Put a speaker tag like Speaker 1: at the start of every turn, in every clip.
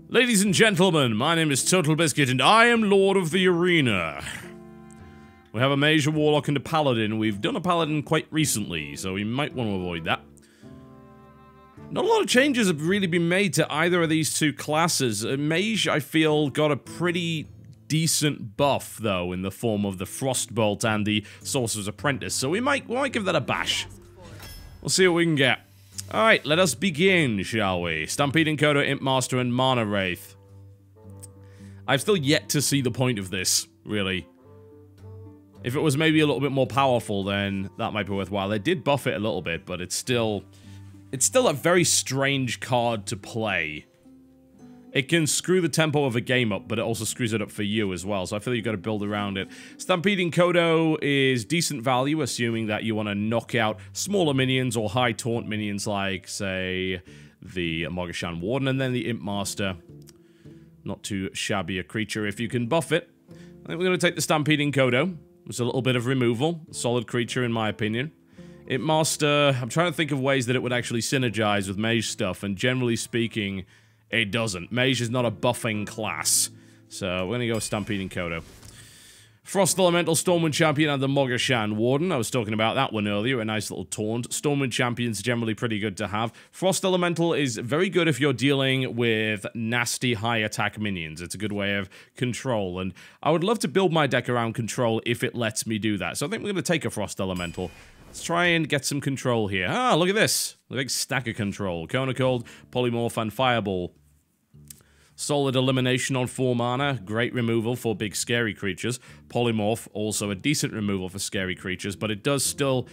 Speaker 1: Ladies and gentlemen, my name is TotalBiscuit, and I am Lord of the Arena. We have a Mage, a Warlock, and a Paladin. We've done a Paladin quite recently, so we might want to avoid that. Not a lot of changes have really been made to either of these two classes. Mage, I feel, got a pretty decent buff, though, in the form of the Frostbolt and the Sorcerer's Apprentice, so we might give that a bash. We'll see what we can get. Alright, let us begin, shall we? Stampeding Kodo, Imp Master, and Mana Wraith. I've still yet to see the point of this, really. If it was maybe a little bit more powerful, then that might be worthwhile. They did buff it a little bit, but it's still a very strange card to play. It can screw the tempo of a game up, but it also screws it up for you as well, so I feel like you've got to build around it. Stampeding Kodo is decent value, assuming that you want to knock out smaller minions or high taunt minions like, say, the Mogashan Warden, and then the Imp Master. Not too shabby a creature if you can buff it. I think we're going to take the Stampeding Kodo. It's a little bit of removal. Solid creature, in my opinion. Imp Master, I'm trying to think of ways that it would actually synergize with Mage stuff, and generally speaking, it doesn't. Mage is not a buffing class. So, we're gonna go with Stampeding Kodo. Frost Elemental, Stormwind Champion, and the Mogashan Warden. I was talking about that one earlier, a nice little taunt. Stormwind Champion's generally pretty good to have. Frost Elemental is very good if you're dealing with nasty high attack minions. It's a good way of control, and I would love to build my deck around control if it lets me do that. So I think we're gonna take a Frost Elemental. Let's try and get some control here. Ah, look at this. A big stack of control. Cone of Cold, Polymorph, and Fireball. Solid elimination on 4 mana. Great removal for big scary creatures. Polymorph, also a decent removal for scary creatures, but it still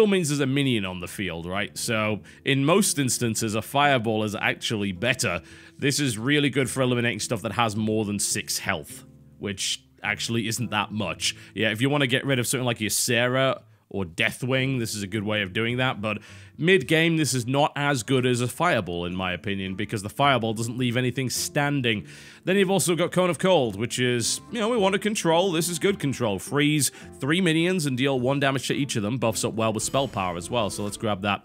Speaker 1: means there's a minion on the field, right? So, in most instances, a Fireball is actually better. This is really good for eliminating stuff that has more than 6 health, which actually isn't that much. Yeah, if you want to get rid of something like your Sarah or Deathwing, this is a good way of doing that, but mid-game, this is not as good as a Fireball, in my opinion, because the Fireball doesn't leave anything standing. Then you've also got Cone of Cold, which is, you know, we want to control. This is good control. Freeze 3 minions and deal 1 damage to each of them. Buffs up well with spell power as well, so let's grab that.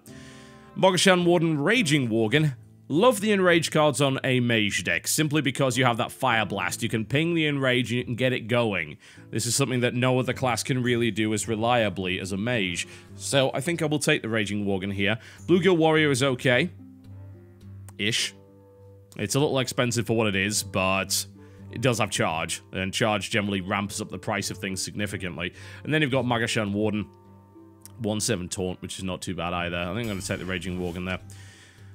Speaker 1: Mogashan Warden, Raging Worgen. Love the Enrage cards on a Mage deck, simply because you have that Fire Blast. You can ping the Enrage and you can get it going. This is something that no other class can really do as reliably as a Mage. So I think I will take the Raging Worgen here. Bluegill Warrior is okay. Ish. It's a little expensive for what it is, but it does have charge, and charge generally ramps up the price of things significantly. And then you've got Mogashan Warden. 1/7 taunt, which is not too bad either. I think I'm going to take the Raging Worgen there.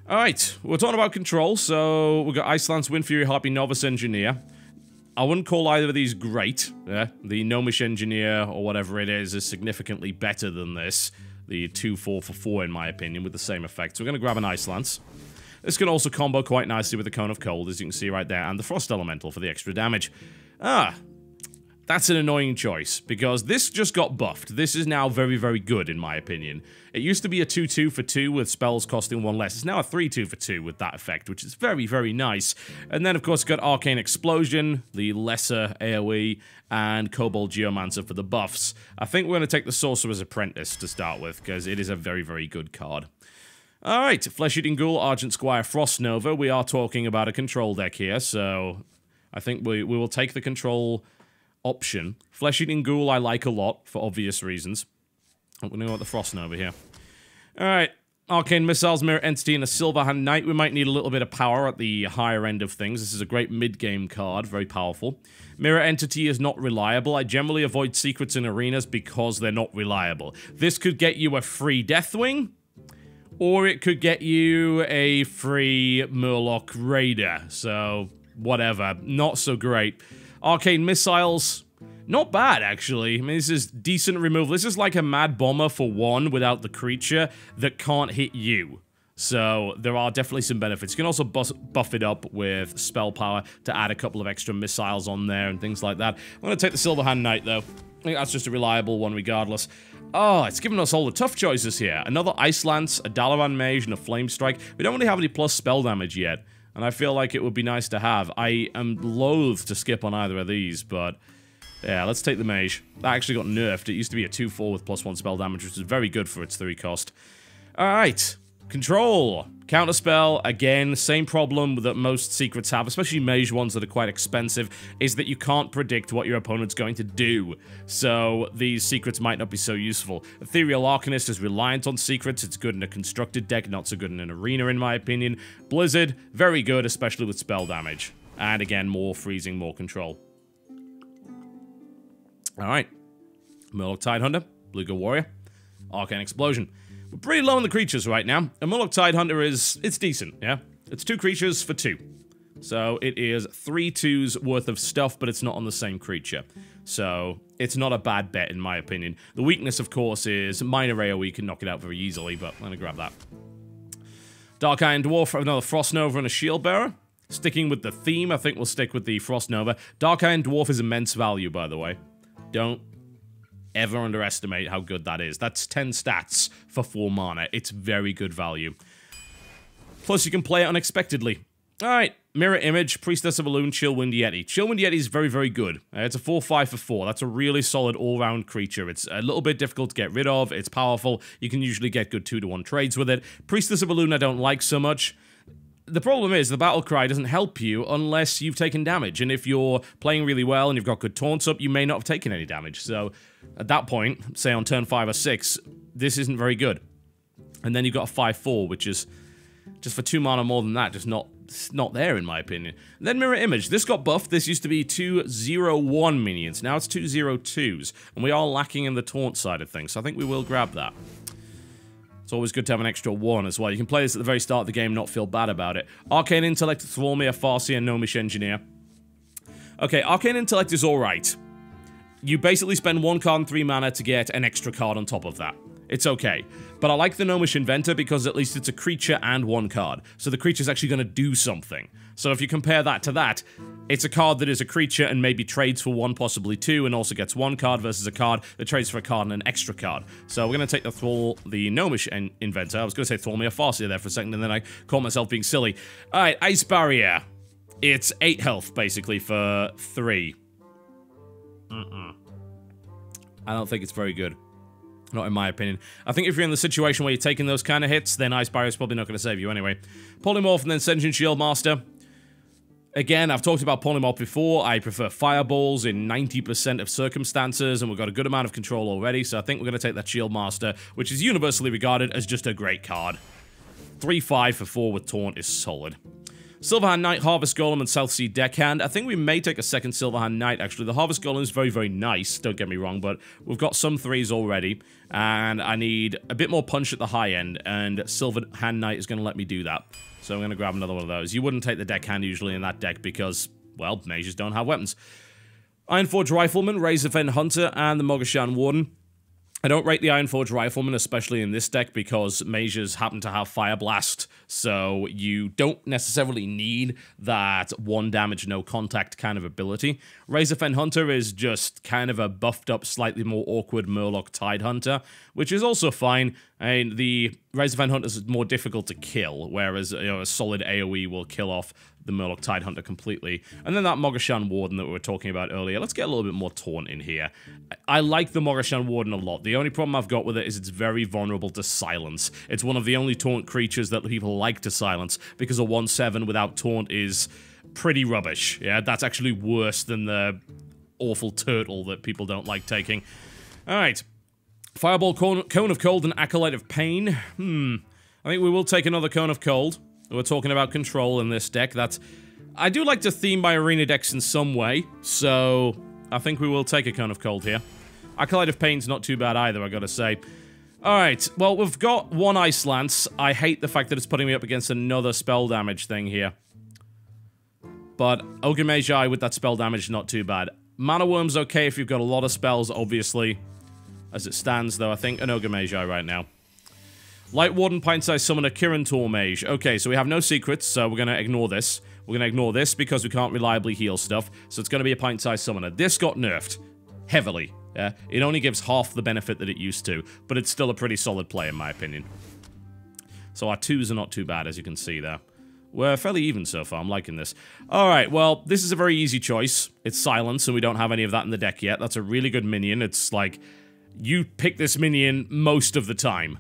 Speaker 1: Alright, we're talking about control, so we've got Ice Lance, Wind Fury, Harpy, Novice Engineer. I wouldn't call either of these great. The Gnomish Engineer, or whatever it is significantly better than this. The 2/4 for 4, in my opinion, with the same effect. So we're going to grab an Ice Lance. This can also combo quite nicely with the Cone of Cold, as you can see right there, and the Frost Elemental for the extra damage. That's an annoying choice, because this just got buffed. This is now very, very good, in my opinion. It used to be a 2/2 for 2 with spells costing 1 less. It's now a 3/2 for 2 with that effect, which is very, very nice. And then, of course, got Arcane Explosion, the lesser AoE, and Kobold Geomancer for the buffs. I think we're going to take the Sorcerer's Apprentice to start with, because it is a very, very good card. Alright, Flesh-Eating Ghoul, Argent Squire, Frost Nova. We are talking about a control deck here, so I think we will take the control option. Flesh-Eating Ghoul I like a lot, for obvious reasons. I'm going to go with the Frost Nova here. Alright, Arcane Missiles, Mirror Entity, and a Silverhand Knight. We might need a little bit of power at the higher end of things. This is a great mid-game card, very powerful. Mirror Entity is not reliable. I generally avoid secrets in arenas because they're not reliable. This could get you a free Deathwing, or it could get you a free Murloc Raider. So, whatever. Not so great. Arcane Missiles, not bad, actually. I mean, this is decent removal. This is like a Mad Bomber for 1 without the creature that can't hit you. So, there are definitely some benefits. You can also buff it up with spell power to add a couple of extra missiles on there and things like that. I'm going to take the Silverhand Knight, though. I think that's just a reliable one regardless. Oh, it's giving us all the tough choices here. Another Ice Lance, a Dalaran Mage, and a Flame Strike. We don't really have any plus spell damage yet, and I feel like it would be nice to have. I am loath to skip on either of these, but yeah, let's take the Mage. That actually got nerfed. It used to be a 2/4 with +1 spell damage, which is very good for its 3 cost. Alright, Control. Counterspell, again, same problem that most secrets have, especially mage ones that are quite expensive, is that you can't predict what your opponent's going to do. So these secrets might not be so useful. Ethereal Arcanist is reliant on secrets. It's good in a constructed deck, not so good in an arena, in my opinion. Blizzard, very good, especially with spell damage. And again, more freezing, more control. Alright. Murloc Tidehunter, Bluegill Warrior, Arcane Explosion. We're pretty low on the creatures right now. A Murloc Tidehunter it's decent, yeah? It's 2 creatures for 2. So it is 3 2s worth of stuff, but it's not on the same creature. So it's not a bad bet, in my opinion. The weakness, of course, is minor AoE can knock it out very easily, but I'm gonna grab that. Dark Iron Dwarf, another Frost Nova and a Shield Bearer. Sticking with the theme, I think we'll stick with the Frost Nova. Dark Iron Dwarf is immense value, by the way. Don't ever underestimate how good that is. That's 10 stats for 4 mana. It's very good value. Plus, you can play it unexpectedly. Alright, Mirror Image, Priestess of Elune, Chillwind Yeti. Chillwind Yeti is very, very good. It's a 4/5 for 4. That's a really solid all-round creature. It's a little bit difficult to get rid of. It's powerful. You can usually get good 2-to-1 trades with it. Priestess of Elune I don't like so much. The problem is, the battle cry doesn't help you unless you've taken damage, and if you're playing really well and you've got good taunts up, you may not have taken any damage, so at that point, say on turn 5 or 6, this isn't very good. And then you've got a 5/4, which is, just for 2 mana more than that, just not there in my opinion. And then Mirror Image, this got buffed, this used to be 2/0/1 minions, now it's 2/0/2s, and we are lacking in the taunt side of things, so I think we will grab that. It's always good to have an extra 1 as well. You can play this at the very start of the game, not feel bad about it. Arcane Intellect, Thrallmere, Farseer, Gnomish Engineer. Okay, Arcane Intellect is alright. You basically spend 1 card and 3 mana to get an extra card on top of that. It's okay. But I like the Gnomish Inventor because at least it's a creature and 1 card. So the creature's actually going to do something. So if you compare that to that, it's a card that is a creature and maybe trades for 1, possibly 2, and also gets 1 card versus a card that trades for a card and an extra card. So we're going to take the Gnomish Inventor. I was going to say Thrallmere Farseer there for a second, and then I caught myself being silly. Alright, Ice Barrier. It's 8 health, basically, for 3. I don't think it's very good. Not in my opinion. I think if you're in the situation where you're taking those kind of hits, then Ice Barrier is probably not going to save you anyway. Polymorph and then Sentient Shield Master. Again, I've talked about Polymorph before. I prefer Fireballs in 90% of circumstances, and we've got a good amount of control already, so I think we're going to take that Shield Master, which is universally regarded as just a great card. 3/5 for 4 with Taunt is solid. Silverhand Knight, Harvest Golem, and Southsea Deckhand. I think we may take a second Silverhand Knight, actually. The Harvest Golem is very, very nice, don't get me wrong, but we've got some 3s already, and I need a bit more punch at the high end, and Silverhand Knight is going to let me do that. So I'm going to grab another one of those. You wouldn't take the Deckhand usually in that deck because, well, mages don't have weapons. Ironforge Rifleman, Razorfen Hunter, and the Mogashan Warden. I don't rate the Ironforge Rifleman, especially in this deck, because mages happen to have Fire Blast, so you don't necessarily need that 1 damage, no contact kind of ability. Razorfen Hunter is just kind of a buffed up, slightly more awkward Murloc Tidehunter, which is also fine. I mean, the Razorfen Hunter is more difficult to kill, whereas a solid AoE will kill off the Murloc Tidehunter completely. And then that Mogashan Warden that we were talking about earlier. Let's get a little bit more taunt in here. I like the Mogashan Warden a lot. The only problem I've got with it is it's very vulnerable to silence. It's one of the only taunt creatures that people like to silence, because a 1/7 without taunt is pretty rubbish. Yeah, that's actually worse than the awful turtle that people don't like taking. Alright. Fireball, Cone of Cold, and Acolyte of Pain. I think we will take another Cone of Cold. We're talking about control in this deck. I do like to theme my arena decks in some way, so I think we will take a Cone of Cold here. Acolyte of Pain's not too bad either, I gotta say. Alright, well, we've got 1 Ice Lance. I hate the fact that it's putting me up against another spell damage thing here. But Ogre Magi with that spell damage is not too bad. Mana Worm's okay if you've got a lot of spells, obviously. As it stands, though, I think an Ogre Magi right now. Light Warden, Pint-Sized Summoner, Kirin Tor Mage. Okay, so we have no secrets, so we're going to ignore this. We're going to ignore this because we can't reliably heal stuff, so it's going to be a Pint-Sized Summoner. This got nerfed. Heavily. Yeah? It only gives half the benefit that it used to, but it's still a pretty solid play, in my opinion. So our 2s are not too bad, as you can see there. We're fairly even so far. I'm liking this. Alright, well, this is a very easy choice. It's Silence, and we don't have any of that in the deck yet. That's a really good minion. It's like, you pick this minion most of the time.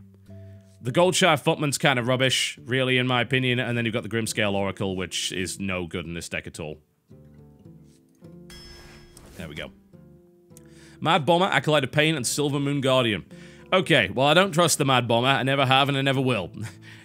Speaker 1: The Goldshire Footman's kind of rubbish, really, in my opinion. And then you've got the Grimscale Oracle, which is no good in this deck at all. There we go. Mad Bomber, Acolyte of Pain, and Silver Moon Guardian. Okay, well, I don't trust the Mad Bomber. I never have, and I never will.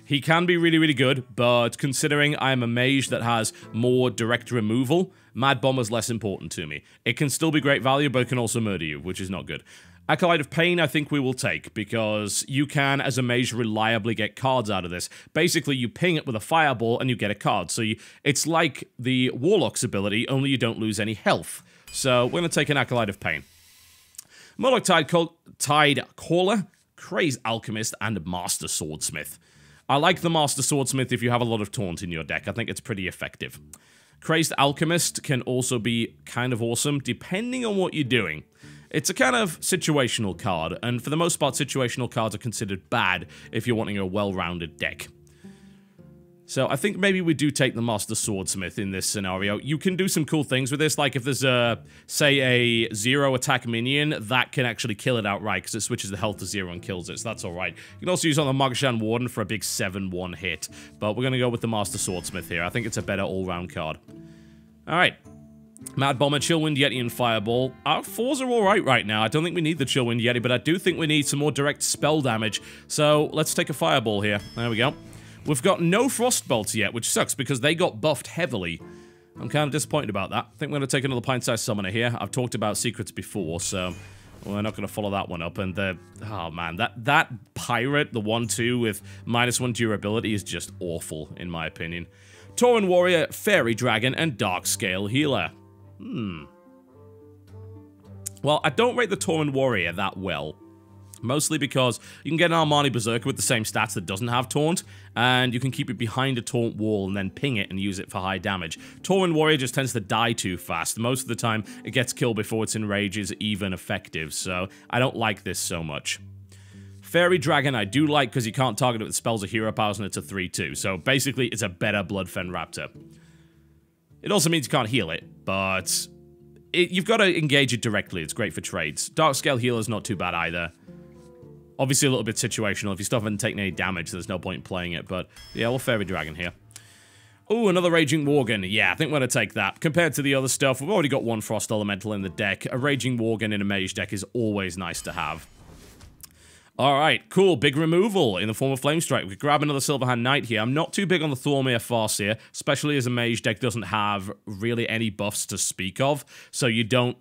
Speaker 1: He can be really, really good, but considering I'm a mage that has more direct removal, Mad Bomber's less important to me. It can still be great value, but it can also murder you, which is not good. Acolyte of Pain, I think we will take, because you can, as a mage, reliably get cards out of this. Basically, you ping it with a fireball, and you get a card. So it's like the Warlock's ability, only you don't lose any health. So we're going to take an Acolyte of Pain. Murloc Tide Caller, Crazed Alchemist, and Master Swordsmith. I like the Master Swordsmith if you have a lot of Taunt in your deck. I think it's pretty effective. Crazed Alchemist can also be kind of awesome, depending on what you're doing. It's a kind of situational card, and for the most part, situational cards are considered bad if you're wanting a well-rounded deck. So I think maybe we do take the Master Swordsmith in this scenario. You can do some cool things with this, like if there's a, say, a 0 attack minion, that can actually kill it outright, because it switches the health to 0 and kills it, so that's alright. You can also use it on the Magashan Warden for a big 7-1 hit, but we're going to go with the Master Swordsmith here. I think it's a better all-round card. Alright. Mad Bomber, Chillwind Yeti, and Fireball. Our 4s are alright right now. I don't think we need the Chillwind Yeti, but I do think we need some more direct spell damage, so let's take a Fireball here. There we go. We've got no Frostbolts yet, which sucks because they got buffed heavily. I'm kind of disappointed about that. I think we're going to take another Pint-Sized Summoner here. I've talked about secrets before, so we're not going to follow that one up. And oh man, that Pirate, the 1-2 with -1 durability is just awful, in my opinion. Tauren Warrior, Fairy Dragon, and Darkscale Healer. Well, I don't rate the Tauren Warrior that well. Mostly because you can get an Armani Berserker with the same stats that doesn't have Taunt, and you can keep it behind a Taunt wall and then ping it and use it for high damage. Tauren Warrior just tends to die too fast. Most of the time, it gets killed before its enrage is even effective, so I don't like this so much. Fairy Dragon I do like because you can't target it with spells or hero powers, and it's a 3-2, so basically it's a better Bloodfen Raptor. It also means you can't heal it, but you've got to engage it directly. It's great for trades. Darkscale Healer's not too bad either. Obviously a little bit situational. If you still haven't taken any damage, there's no point in playing it. But yeah, we'll Fairy Dragon here. Ooh, another Raging Worgen. Yeah, I think we're going to take that. Compared to the other stuff, we've already got one Frost Elemental in the deck. A Raging Worgen in a mage deck is always nice to have. Alright, cool. Big removal in the form of Flame Strike. We could grab another Silverhand Knight here. I'm not too big on the Thormere Farseer, especially as a mage deck doesn't have really any buffs to speak of. So you don't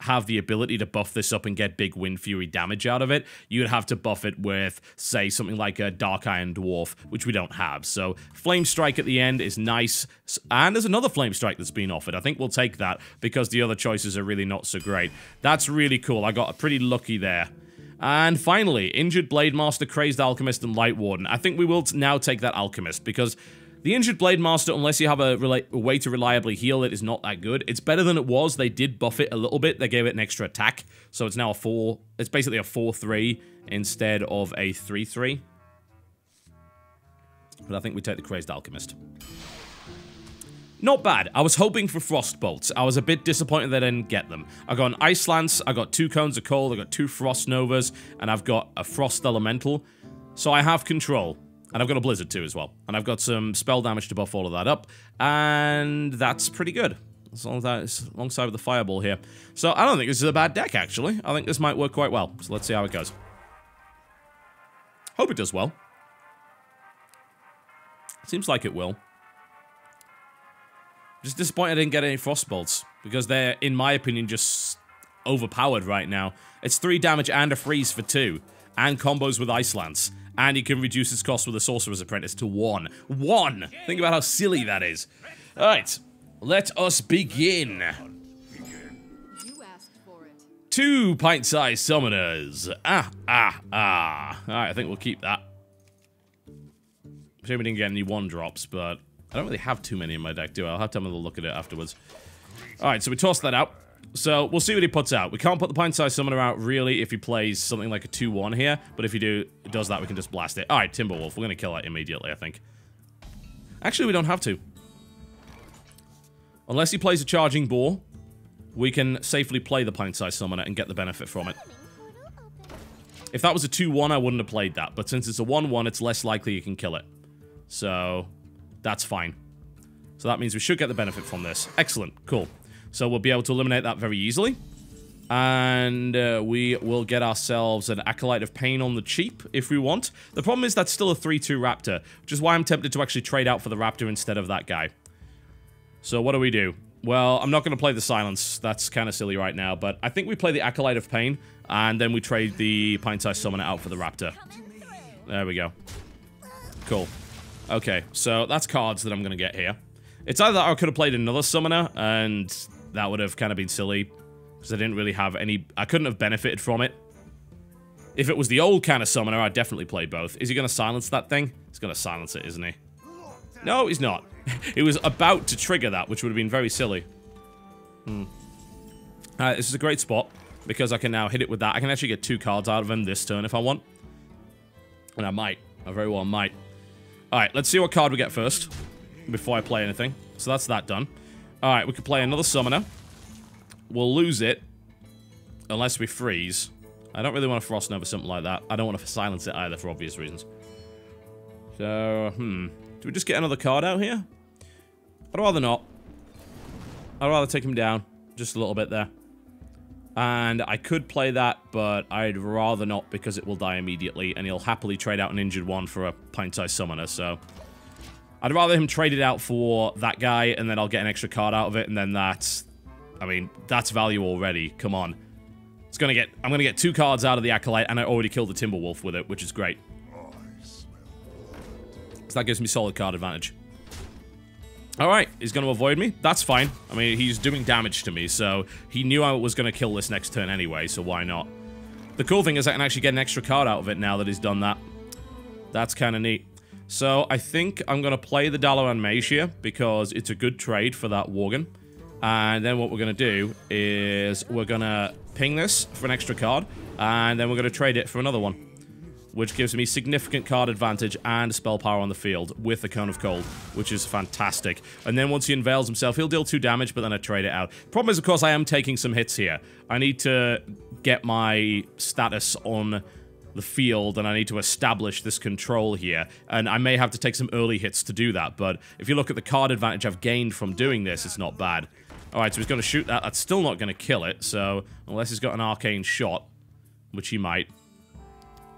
Speaker 1: have the ability to buff this up and get big Wind Fury damage out of it. You'd have to buff it with, say, something like a Dark Iron Dwarf, which we don't have. So Flame Strike at the end is nice, and there's another Flame Strike that's been offered. I think we'll take that because the other choices are really not so great. That's really cool. I got pretty lucky there. And finally, Injured Blade Master, Crazed Alchemist, and Light Warden. I think we will now take that Alchemist because the Injured Blade Master, unless you have a way to reliably heal it, is not that good. It's better than it was. They did buff it a little bit. They gave it an extra attack. So it's now a 4... It's basically a 4-3 instead of a 3-3. But I think we take the Crazed Alchemist. Not bad. I was hoping for Frostbolts. I was a bit disappointed that I didn't get them. I got an Ice Lance, I got 2 Cones of Cold, I got 2 Frost Novas, and I've got a Frost Elemental. So I have control. And I've got a Blizzard too as well. And I've got some spell damage to buff all of that up. And that's pretty good. As long as that's alongside with the Fireball here. So I don't think this is a bad deck, actually. I think this might work quite well. So let's see how it goes. Hope it does well. Seems like it will. Just disappointed I didn't get any Frostbolts. Because they're, in my opinion, just overpowered right now. It's 3 damage and a freeze for 2. And combos with Ice Lance. And you can reduce its cost with a Sorcerer's Apprentice to 1. 1! Think about how silly that is. Alright, let us begin.
Speaker 2: You asked for it.
Speaker 1: 2 Pint-Sized Summoners. Alright, I think we'll keep that. I'm sure we didn't get any 1-drops, but I don't really have too many in my deck, do I? I'll have to have a look at it afterwards. Alright, so we toss that out. So, we'll see what he puts out. We can't put the Pint-Sized Summoner out, really, if he plays something like a 2-1 here. But if he does that, we can just blast it. Alright, Timberwolf. We're going to kill that immediately, I think. Actually, we don't have to. Unless he plays a Charging Boar, we can safely play the Pint-Sized Summoner and get the benefit from it. If that was a 2-1, I wouldn't have played that. But since it's a 1-1, it's less likely you can kill it. So, that's fine. So that means we should get the benefit from this. Excellent. Cool. So we'll be able to eliminate that very easily. And we will get ourselves an Acolyte of Pain on the cheap, if we want. The problem is that's still a 3-2 Raptor, which is why I'm tempted to actually trade out for the Raptor instead of that guy. So what do we do? Well, I'm not going to play the Silence. That's kind of silly right now, but I think we play the Acolyte of Pain, and then we trade the Pint-Sized Summoner out for the Raptor. There we go. Cool. Okay, so that's cards that I'm going to get here. It's either I could have played another Summoner, and that would have kind of been silly. Because I didn't really have any... I couldn't have benefited from it. If it was the old kind of Summoner, I'd definitely play both. Is he going to silence that thing? He's going to silence it, isn't he? No, he's not. He was about to trigger that, which would have been very silly. This is a great spot. Because I can now hit it with that. I can actually get 2 cards out of him this turn if I want. And I might. I very well might. Alright, let's see what card we get first. Before I play anything. So that's that done. Alright, we could play another Summoner. We'll lose it. Unless we freeze. I don't really want to Frost Nova something like that. I don't want to silence it either for obvious reasons. So, do we just get another card out here? I'd rather not. I'd rather take him down. Just a little bit there. And I could play that, but I'd rather not because it will die immediately. And he'll happily trade out an injured one for a Pint-Sized Summoner, so... I'd rather him trade it out for that guy, and then I'll get an extra card out of it, and then that's... I mean, that's value already. Come on. It's gonna get... I'm gonna get 2 cards out of the Acolyte, and I already killed the Timberwolf with it, which is great. So that gives me solid card advantage. Alright, he's gonna avoid me. That's fine. I mean, he's doing damage to me, so he knew I was gonna kill this next turn anyway, so why not? The cool thing is I can actually get an extra card out of it now that he's done that. That's kind of neat. So, I think I'm gonna play the Dalaran Mage here, because it's a good trade for that Worgen. And then what we're going to do is we're going to ping this for an extra card, and then we're going to trade it for another one, which gives me significant card advantage and spell power on the field with the Cone of Cold, which is fantastic. And then once he unveils himself, he'll deal 2 damage, but then I trade it out. Problem is, of course, I am taking some hits here. I need to get my status on the field, and I need to establish this control here, and I may have to take some early hits to do that, but if you look at the card advantage I've gained from doing this, it's not bad. Alright, so he's going to shoot that. That's still not going to kill it, so... Unless he's got an arcane shot, which he might.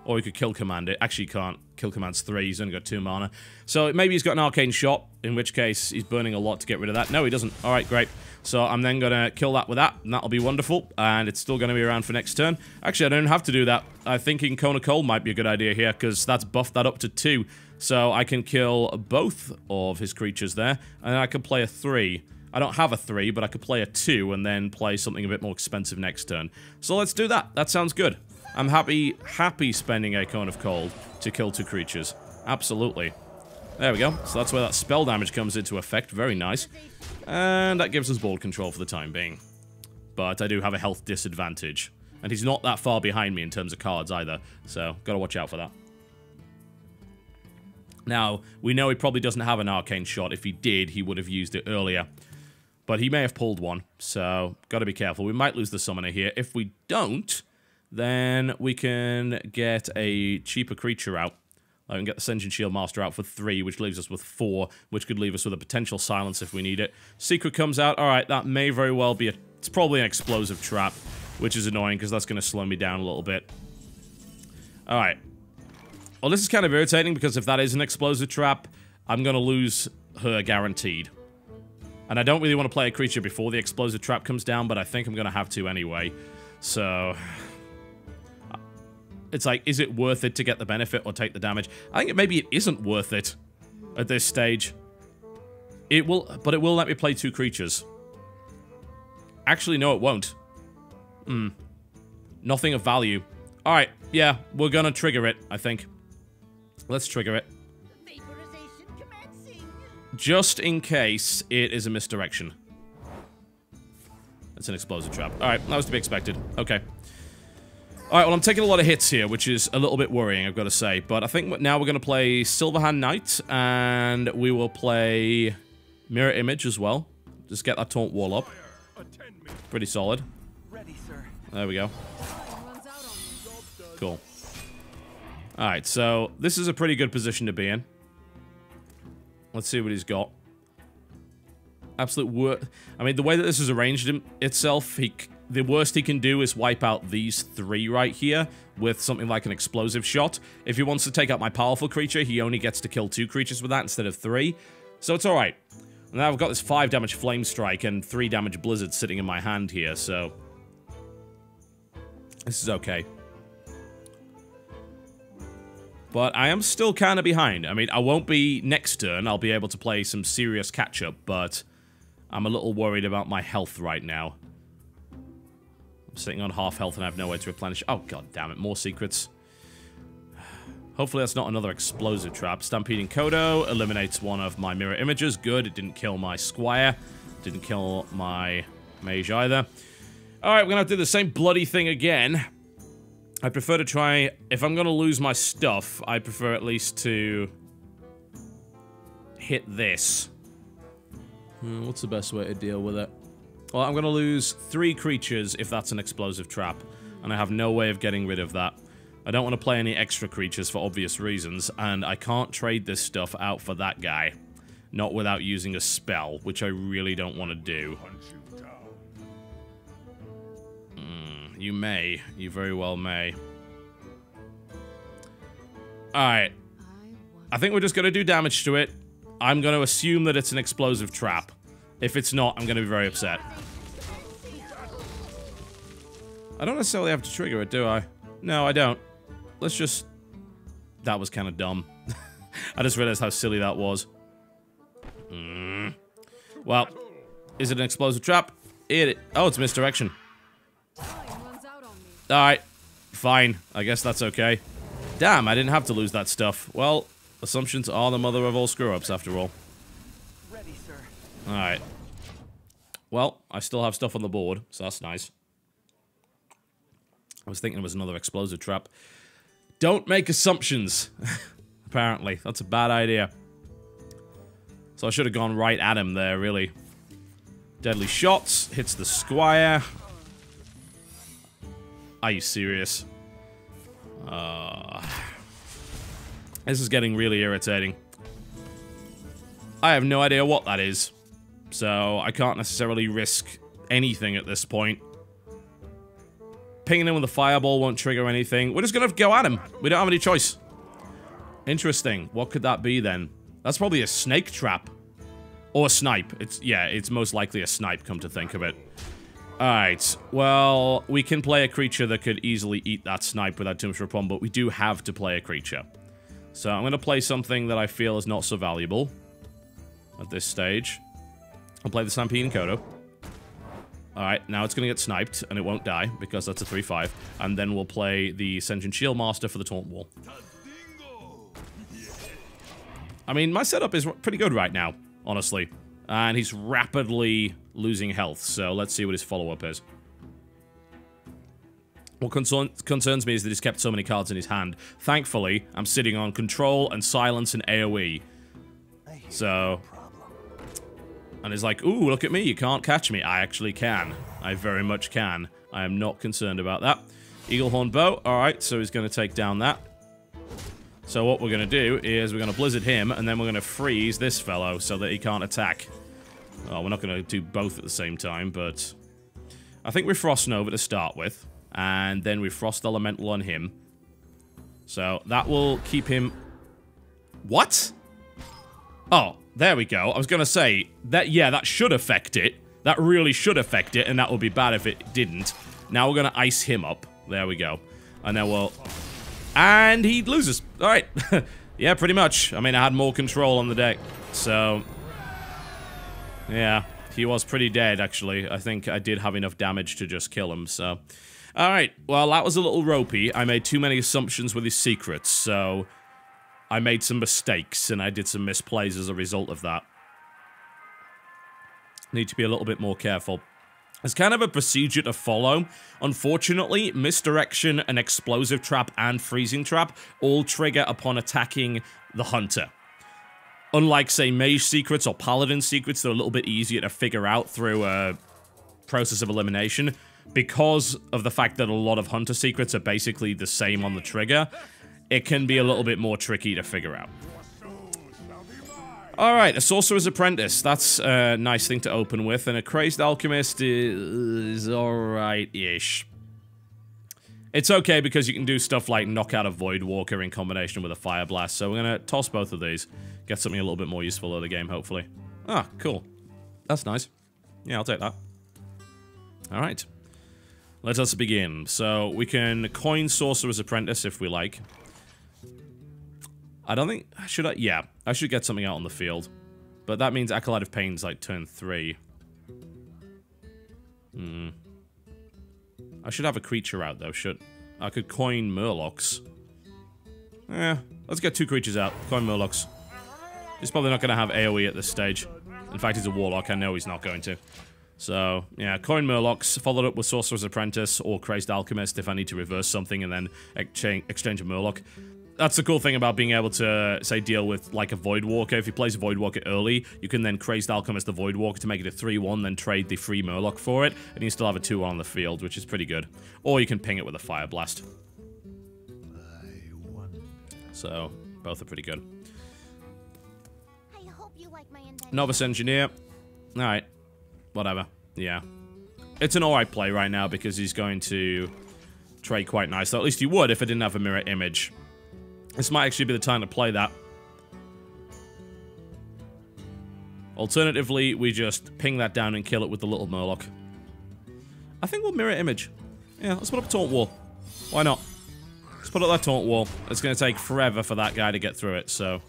Speaker 1: Or he could kill command it. Actually, he can't. Kill command's 3. He's only got 2 mana. So maybe he's got an arcane shot, in which case he's burning a lot to get rid of that. No, he doesn't. Alright, great. So I'm then going to kill that with that, and that'll be wonderful. And it's still going to be around for next turn. Actually, I don't have to do that. I'm thinking Cone of Cold might be a good idea here, because that's buffed that up to 2. So I can kill both of his creatures there, and then I can play a 3. I don't have a 3, but I could play a 2 and then play something a bit more expensive next turn. So let's do that. That sounds good. I'm happy spending a Cone of Cold to kill 2 creatures. Absolutely. There we go. So that's where that spell damage comes into effect. Very nice. And that gives us board control for the time being. But I do have a health disadvantage. And he's not that far behind me in terms of cards either. So, gotta watch out for that. Now, we know he probably doesn't have an arcane shot. If he did, he would have used it earlier. But he may have pulled one, so gotta be careful. We might lose the Summoner here. If we don't, then we can get a cheaper creature out. I can get the Sentient Shield Master out for 3, which leaves us with 4, which could leave us with a potential silence if we need it. Secret comes out. Alright, that may very well be it's probably an explosive trap, which is annoying because that's going to slow me down a little bit. Alright. Well, this is kind of irritating because if that is an explosive trap, I'm going to lose her guaranteed. And I don't really want to play a creature before the explosive trap comes down, but I think I'm going to have to anyway. So... it's like, is it worth it to get the benefit or take the damage? I think maybe it isn't worth it at this stage. It will, but it will let me play 2 creatures. Actually, no, it won't. Nothing of value. Alright, yeah, we're gonna trigger it, I think. Let's trigger it. Just in case it is a misdirection. It's an explosive trap. Alright, that was to be expected. Okay. Alright, well, I'm taking a lot of hits here, which is a little bit worrying, I've got to say. But I think now we're going to play Silverhand Knight, and we will play Mirror Image as well. Just get that Taunt Wall up. Pretty solid. There we go. Cool. Alright, so this is a pretty good position to be in. Let's see what he's got. Absolute worst. I mean, the way that this has arranged itself, the worst he can do is wipe out these 3 right here with something like an explosive shot. If he wants to take out my powerful creature, he only gets to kill 2 creatures with that instead of 3. So it's alright. Now I've got this 5 damage Flame Strike and 3 damage Blizzard sitting in my hand here, so this is okay. But I am still kind of behind. I mean, I won't be next turn. I'll be able to play some serious catch-up, but I'm a little worried about my health right now. I'm sitting on half health and I have no way to replenish. Oh, god damn it. More secrets. Hopefully that's not another explosive trap. Stampeding Kodo eliminates one of my mirror images. Good. It didn't kill my Squire. Didn't kill my mage either. Alright, we're going to have to do the same bloody thing again. I prefer to try... If I'm going to lose my stuff, I prefer at least to hit this. What's the best way to deal with it? Well, I'm going to lose 3 creatures if that's an explosive trap. And I have no way of getting rid of that. I don't want to play any extra creatures for obvious reasons. And I can't trade this stuff out for that guy. Not without using a spell, which I really don't want to do. You may. You very well may. Alright. I think we're just going to do damage to it. I'm going to assume that it's an explosive trap. If it's not, I'm going to be very upset. I don't necessarily have to trigger it, do I? No, I don't. Let's just... That was kind of dumb. I just realized how silly that was. Well, is it an explosive trap? Oh, it's misdirection. Alright, fine. I guess that's okay. Damn, I didn't have to lose that stuff. Well, assumptions are the mother of all screw-ups, after all.
Speaker 3: Ready, sir.
Speaker 1: Alright. Well, I still have stuff on the board, so that's nice. I was thinking it was another explosive trap. Don't make assumptions. Apparently, that's a bad idea. So I should have gone right at him there, really. Deadly shots, hits the Squire. Are you serious? This is getting really irritating. I have no idea what that is. So, I can't necessarily risk anything at this point. Pinging him with a fireball won't trigger anything. We're just gonna go at him. We don't have any choice. Interesting. What could that be then? That's probably a snake trap. Or a snipe. It's most likely a snipe, come to think of it. Alright, well, we can play a creature that could easily eat that snipe without too much of a problem, but we do have to play a creature. So I'm going to play something that I feel is not so valuable at this stage. I'll play the Stampeding Kodo. Alright, now it's going to get sniped, and it won't die, because that's a 3/5. And then we'll play the Sentient Shield Master for the Taunt Wall. I mean, my setup is pretty good right now, honestly. And he's rapidly losing health, so let's see what his follow-up is. What concerns me is that he's kept so many cards in his hand. Thankfully, I'm sitting on Control and Silence and AoE. So... And he's like, ooh, look at me, you can't catch me. I actually can. I very much can. I am not concerned about that. Eaglehorn Bow, alright, so he's going to take down that. So what we're going to do is we're going to Blizzard him, and then we're going to freeze this fellow so that he can't attack. Oh, we're not going to do both at the same time, but... I think we Frost Nova to start with, and then we Frost Elemental on him. So that will keep him... What? Oh, there we go. I was going to say, that should affect it. That really should affect it, and that would be bad if it didn't. Now we're going to ice him up. There we go. And then we'll... And he loses. Alright. Yeah, pretty much. I mean, I had more control on the deck. So... Yeah. He was pretty dead, actually. I think I did have enough damage to just kill him, so... Alright. Well, that was a little ropey. I made too many assumptions with his secrets, so... I made some mistakes, and I did some misplays as a result of that. Need to be a little bit more careful. It's kind of a procedure to follow. Unfortunately, Misdirection, an Explosive Trap, and Freezing Trap all trigger upon attacking the Hunter. Unlike, say, Mage Secrets or Paladin Secrets, they're a little bit easier to figure out through a process of elimination. Because of the fact that a lot of Hunter Secrets are basically the same on the trigger, it can be a little bit more tricky to figure out. Alright, a Sorcerer's Apprentice. That's a nice thing to open with, and a Crazed Alchemist is alright-ish. It's okay because you can do stuff like knock out a Voidwalker in combination with a Fire Blast, so we're gonna toss both of these. Get something a little bit more useful of the game, hopefully. Ah, cool. That's nice. Yeah, I'll take that. Alright. Let us begin. So, we can coin Sorcerer's Apprentice if we like. I don't think... Should I? Yeah, I should get something out on the field. But that means Acolyte of Pain's like turn 3. I should have a creature out, though. I could coin Murlocs. Let's get 2 creatures out. Coin Murlocs. He's probably not going to have AoE at this stage. In fact, he's a Warlock. I know he's not going to. So, yeah, coin Murlocs, followed up with Sorcerer's Apprentice or Crazed Alchemist if I need to reverse something and then exchange a Murloc. That's the cool thing about being able to, say, deal with, like, a Voidwalker. If he plays a Voidwalker early, you can then Crazed Alchemist the Voidwalker to make it a 3-1, then trade the free Murloc for it, and you still have a 2-1 on the field, which is pretty good. Or you can ping it with a Fire Blast. So, both are pretty good.
Speaker 3: I hope you like my
Speaker 1: Novice Engineer. Alright. Whatever. Yeah. It's an alright play right now because he's going to trade quite nice. So at least he would if it didn't have a mirror image. This might actually be the time to play that. Alternatively, we just ping that down and kill it with the little Murloc. I think we'll mirror image. Yeah, let's put up a taunt wall. Why not? Let's put up that taunt wall. It's going to take forever for that guy to get through it, so...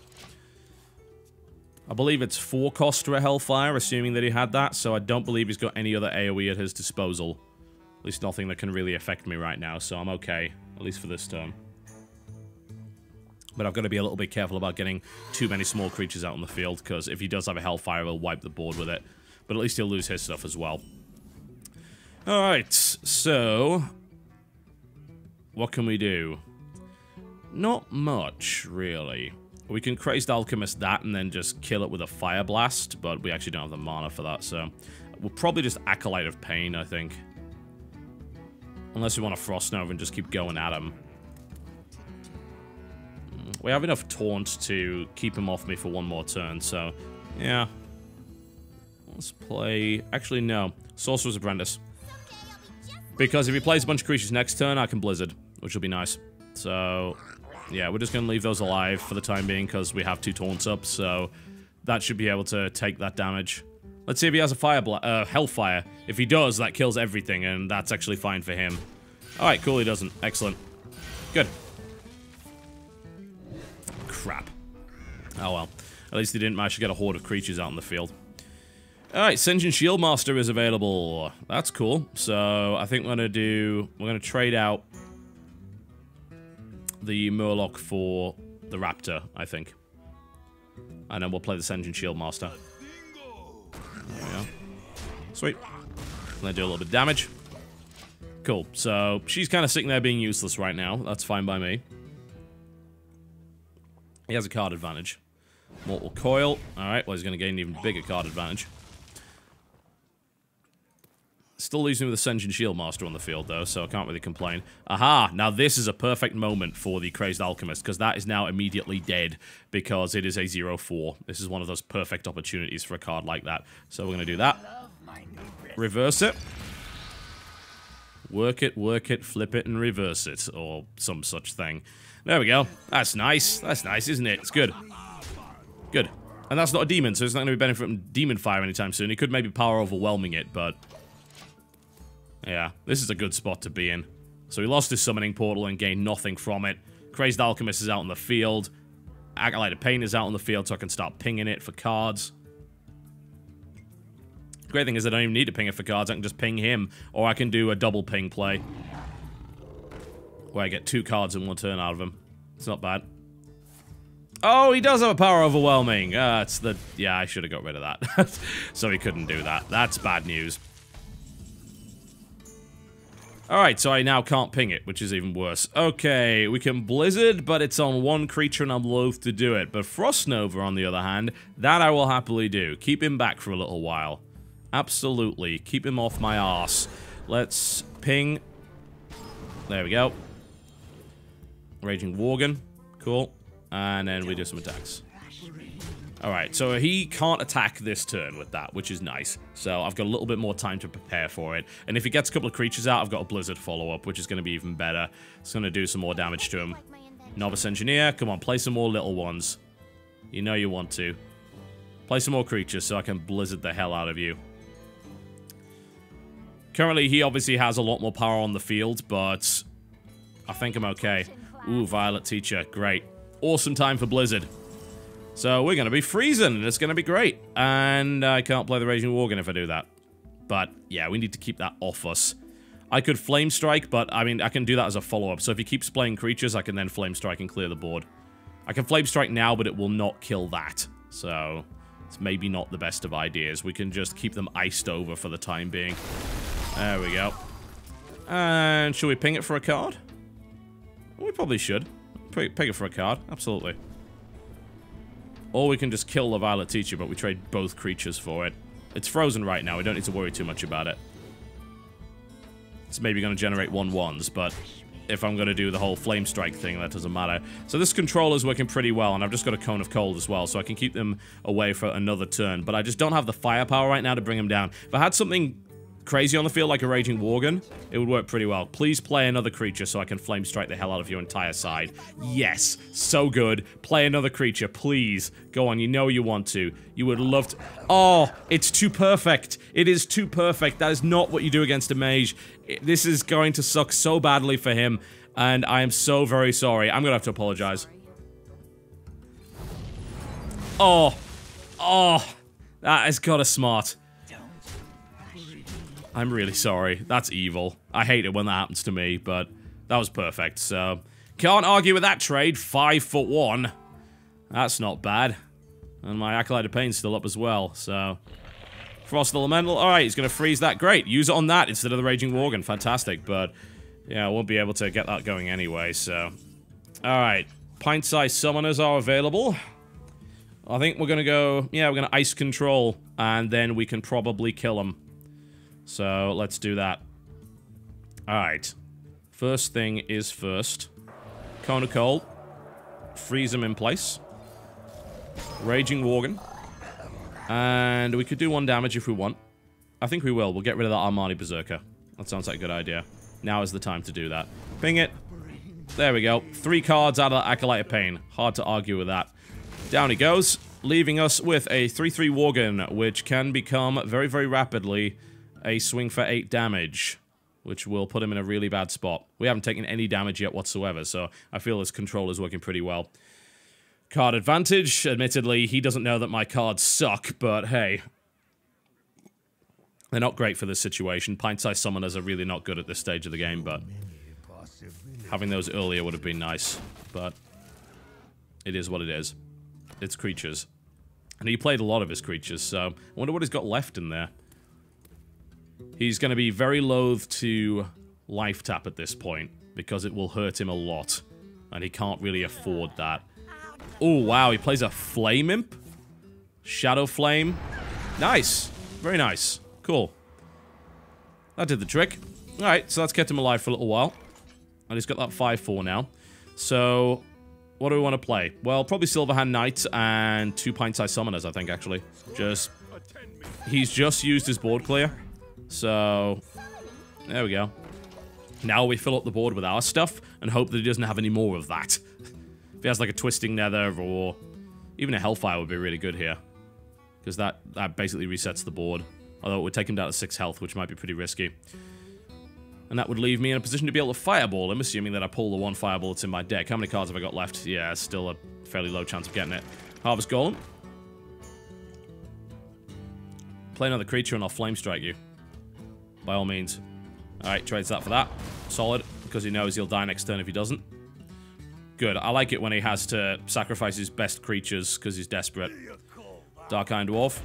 Speaker 1: I believe it's 4 cost to a Hellfire, assuming that he had that, so I don't believe he's got any other AoE at his disposal. At least nothing that can really affect me right now, so I'm okay. At least for this turn. But I've got to be a little bit careful about getting too many small creatures out on the field, because if he does have a Hellfire, he'll wipe the board with it. But at least he'll lose his stuff as well. Alright, so... what can we do? Not much, really. We can Crazed Alchemist that and then just kill it with a Fire Blast, but we actually don't have the mana for that, so... we'll probably just Acolyte of Pain, I think. Unless we want to Frost Nova and just keep going at him. We have enough taunt to keep him off me for 1 more turn, so... yeah. Let's play... actually, no. Sorcerer's Apprentice. Because if he plays a bunch of creatures next turn, I can Blizzard, which will be nice. So... yeah, we're just going to leave those alive for the time being, because we have 2 taunts up, so... that should be able to take that damage. Let's see if he has a Hellfire. If he does, that kills everything, and that's actually fine for him. Alright, cool, he doesn't. Excellent. Good. Crap. Oh well. At least he didn't manage to get a horde of creatures out in the field. Alright, Sentient Shieldmaster is available. That's cool. So, I think we're gonna trade out the Murloc for the Raptor, I think. And then we'll play the Sentient Shieldmaster. There we go. Sweet. And then do a little bit of damage. Cool. So, she's kind of sitting there being useless right now. That's fine by me. He has a card advantage. Mortal Coil. Alright, well, he's going to gain an even bigger card advantage. Still leaves me with a Sentient Shieldmaster on the field, though, so I can't really complain. Aha! Now this is a perfect moment for the Crazed Alchemist, because that is now immediately dead, because it is a 0-4. This is one of those perfect opportunities for a card like that. So we're going to do that. Reverse it. Work it, flip it, and reverse it, or some such thing. There we go. That's nice. That's nice, isn't it? It's good. Good. And that's not a demon, so it's not going to be benefiting from Demon Fire anytime soon. He could maybe power overwhelming it, but... yeah, this is a good spot to be in. So he lost his Summoning Portal and gained nothing from it. Crazed Alchemist is out in the field. Acolyte of Pain is out in the field, so I can start pinging it for cards. Great thing is I don't even need to ping it for cards. I can just ping him, or I can do a double ping play. Where I get 2 cards in 1 turn out of him. It's not bad. Oh, he does have a power overwhelming. It's the... yeah, I should have got rid of that. So he couldn't do that. That's bad news. Alright, so I now can't ping it, which is even worse. Okay, we can Blizzard, but it's on 1 creature and I'm loath to do it. But Frost Nova, on the other hand, that I will happily do. Keep him back for a little while. Absolutely. Keep him off my arse. Let's ping. There we go. Raging Worgen. Cool. And then we do some attacks. Alright, so he can't attack this turn with that, which is nice. So I've got a little bit more time to prepare for it. And if he gets a couple of creatures out, I've got a Blizzard follow-up, which is going to be even better. It's going to do some more damage to him. Novice Engineer, come on, play some more little ones. You know you want to. Play some more creatures so I can Blizzard the hell out of you. Currently, he obviously has a lot more power on the field, but I think I'm okay. Ooh, Violet Teacher, great. Awesome time for Blizzard. So we're going to be freezing, and it's going to be great. And I can't play the Raging Worgen if I do that. But, yeah, we need to keep that off us. I could Flame Strike, but, I mean, I can do that as a follow-up. So if he keeps playing creatures, I can then Flame Strike and clear the board. I can Flame Strike now, but it will not kill that. So it's maybe not the best of ideas. We can just keep them iced over for the time being. There we go. And should we ping it for a card? We probably should. Ping it for a card, absolutely. Or we can just kill the Violet Teacher, but we trade both creatures for it. It's frozen right now, we don't need to worry too much about it. It's maybe going to generate 1/1s, but if I'm going to do the whole Flame Strike thing, that doesn't matter. So this controller's working pretty well, and I've just got a Cone of Cold as well, so I can keep them away for another turn. But I just don't have the firepower right now to bring them down. If I had something crazy on the field like a Raging Worgen, it would work pretty well. Please play another creature so I can Flame Strike the hell out of your entire side. Yes, so good. Play another creature, please. Go on, you know you want to. You would love to. Oh, it's too perfect. It is too perfect. That is not what you do against a mage. This is going to suck so badly for him, and I am so very sorry. I'm gonna have to apologize. Oh, that has got a smart. I'm really sorry. That's evil. I hate it when that happens to me, but that was perfect, so... Can't argue with that trade. 5'1". That's not bad. And my Acolyte of Pain's still up as well, so... Frost Elemental. Alright, he's gonna freeze that. Great. Use it on that instead of the Raging Worgen. Fantastic, but... Yeah, I won't be able to get that going anyway, so... Alright. Pint-sized Summoners are available. I think we're gonna go... Yeah, we're gonna Ice Control, and then we can probably kill him. So, let's do that. Alright. First thing is first. Cone of Cold. Freeze him in place. Raging Worgen. And we could do 1 damage if we want. I think we will. We'll get rid of that Armani Berserker. That sounds like a good idea. Now is the time to do that. Ping it. There we go. 3 cards out of the Acolyte of Pain. Hard to argue with that. Down he goes. Leaving us with a 3/3 Worgen, which can become very, very rapidly... a swing for 8 damage, which will put him in a really bad spot. We haven't taken any damage yet whatsoever, so I feel his control is working pretty well. Card advantage. Admittedly, he doesn't know that my cards suck, but hey. They're not great for this situation. Pint-sized Summoners are really not good at this stage of the game, but having those earlier would have been nice. But it is what it is. It's creatures. And he played a lot of his creatures, so I wonder what he's got left in there. He's going to be very loath to life tap at this point, because it will hurt him a lot. And he can't really afford that. Oh, wow, he plays a Flame Imp? Shadow Flame? Nice. Very nice. Cool. That did the trick. Alright, so that's kept him alive for a little while. And he's got that 5/4 now. So, what do we want to play? Well, probably Silverhand Knight and 2 Pint-sized Summoners, I think, actually. He's just used his board clear. So, there we go. Now we fill up the board with our stuff and hope that he doesn't have any more of that. If he has like a Twisting Nether or even a Hellfire would be really good here. Because that basically resets the board. Although it would take him down to 6 health, which might be pretty risky. And that would leave me in a position to be able to Fireball him, assuming that I pull the 1 Fireball that's in my deck. How many cards have I got left? Yeah, still a fairly low chance of getting it. Harvest Golem. Play another creature and I'll Flame Strike you. By all means. Alright, trades that for that. Solid, because he knows he'll die next turn if he doesn't. Good, I like it when he has to sacrifice his best creatures because he's desperate. Dark Iron Dwarf.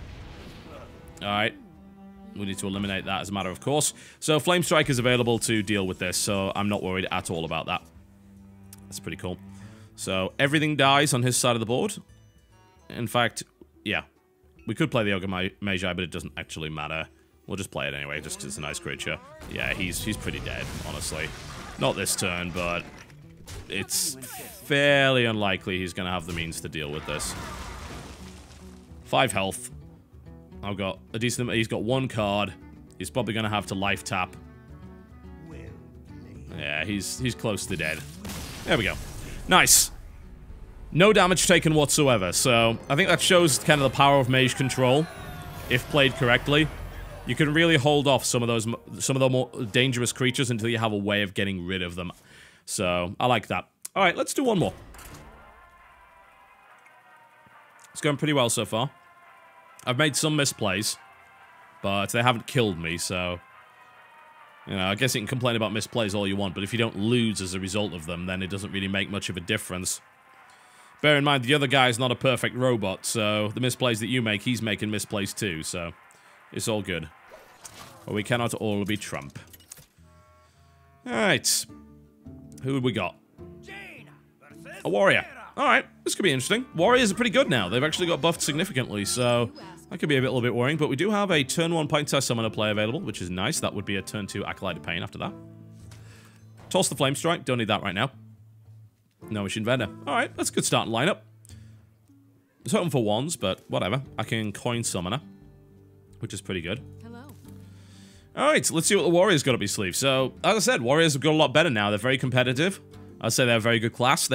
Speaker 1: Alright. We need to eliminate that as a matter of course. So, Flame Strike is available to deal with this, so I'm not worried at all about that. That's pretty cool. So, everything dies on his side of the board. In fact, yeah. We could play the Ogre Magi, but it doesn't actually matter. We'll just play it anyway, just because it's a nice creature. Yeah, he's pretty dead, honestly. Not this turn, but it's fairly unlikely he's going to have the means to deal with this. 5 health. I've got a decent amount. He's got 1 card. He's probably going to have to life tap. Yeah, he's close to dead. There we go. Nice. No damage taken whatsoever, so I think that shows kind of the power of mage control. If played correctly, you can really hold off some of the more dangerous creatures until you have a way of getting rid of them. So, I like that. Alright, let's do one more. It's going pretty well so far. I've made some misplays, but they haven't killed me, so... You know, I guess you can complain about misplays all you want, but if you don't lose as a result of them, then it doesn't really make much of a difference. Bear in mind, the other guy is not a perfect robot, so the misplays that you make, he's making misplays too, so it's all good. But we cannot all be Trump. Alright. Who have we got? A warrior. Alright, this could be interesting. Warriors are pretty good now. They've actually got buffed significantly, so that could be a little bit worrying. But we do have a turn 1 Pint Test Summoner play available, which is nice. That would be a turn 2 Acolyte of Pain after that. Toss the Flame Strike. Don't need that right now. No Machine Vendor. Alright, that's a good starting lineup. I was hoping for wands, but whatever. I can coin Summoner, which is pretty good.
Speaker 2: Hello.
Speaker 1: Alright, let's see what the Warriors got up his sleeve. So, as I said, Warriors have got a lot better now. They're very competitive. I'd say they're a very good class.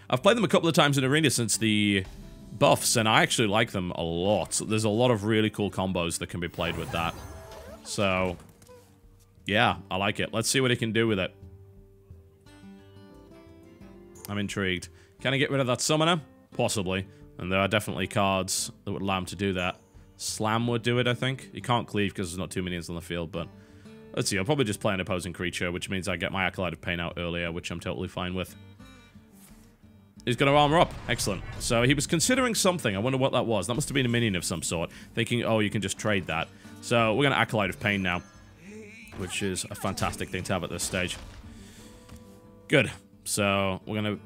Speaker 1: I've played them a couple of times in Arena since the buffs, and I actually like them a lot. There's a lot of really cool combos that can be played with that. So, yeah, I like it. Let's see what he can do with it. I'm intrigued. Can I get rid of that Summoner? Possibly. And there are definitely cards that would allow him to do that. Slam would do it, I think. He can't cleave because there's not 2 minions on the field, but... Let's see, I'll probably just play an opposing creature, which means I get my Acolyte of Pain out earlier, which I'm totally fine with. He's going to armor up. Excellent. So he was considering something. I wonder what that was. That must have been a minion of some sort. Thinking, oh, you can just trade that. So we're going to Acolyte of Pain now, which is a fantastic thing to have at this stage. Good. So we're going to...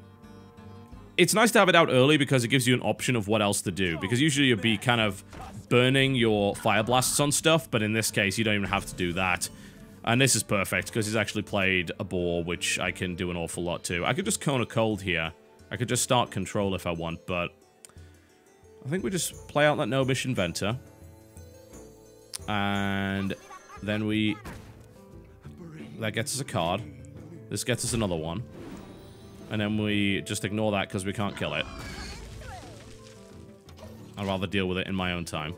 Speaker 1: It's nice to have it out early because it gives you an option of what else to do. Because usually you'd be kind of burning your Fire Blasts on stuff, but in this case you don't even have to do that. And this is perfect because he's actually played a Boar, which I can do an awful lot to. I could just Cone of Cold here. I could just start Control if I want, but I think we just play out that Gnomish Inventor. And then that gets us a card. This gets us another one. And then we just ignore that because we can't kill it. I'd rather deal with it in my own time.